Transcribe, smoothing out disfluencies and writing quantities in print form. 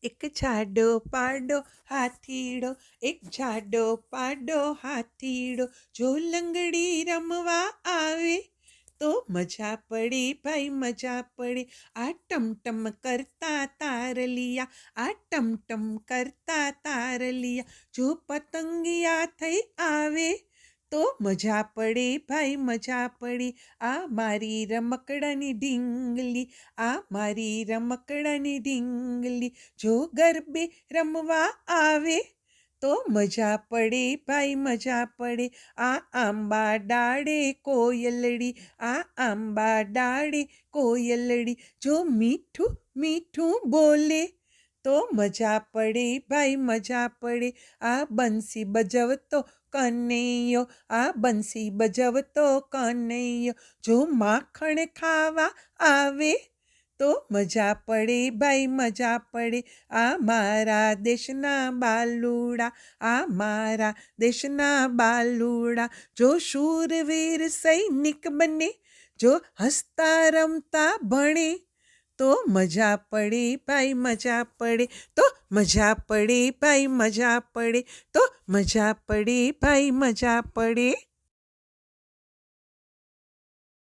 એક જાડો પાડો હાથીડો, એક જાડો પાડો હાથીડો, જો લંગડી રમવા આવે તો મજા પડે ભાઈ મજા પડે. આ ટમટમ કરતા તારલિયા, આ ટમટમ કરતા તારલિયા, જો પતંગિયા થઈ આવે તો મજા પડે ભાઈ મજા પડે. આ મારી રમકડાની ઢીંગલી, આ મારી રમકડાની ઢીંગલી, જો ગરબે રમવા આવે તો મજા પડે ભાઈ મજા પડે. આ આંબા ડાળે કોયલડી, આ આંબા ડાળે કોયલડી, જો મીઠું મીઠું બોલે તો મજા પડે ભાઈ મજા પડે. આ બંસી બજવતો કનૈયો, આ બંસી બજવતો કનૈયો, જો માખણ ખાવા આવે તો મજા પડે ભાઈ મજા પડે. આ મારા દેશના બાલુડા, આ મારા દેશના બાલુડા, જો શૂરવીર સૈનિક બને, જો હસતા રમતા ભણે તો મજા પડે ભાઈ મજા પડે, તો મજા પડે ભાઈ મજા પડે, તો મજા પડે ભાઈ મજા પડે.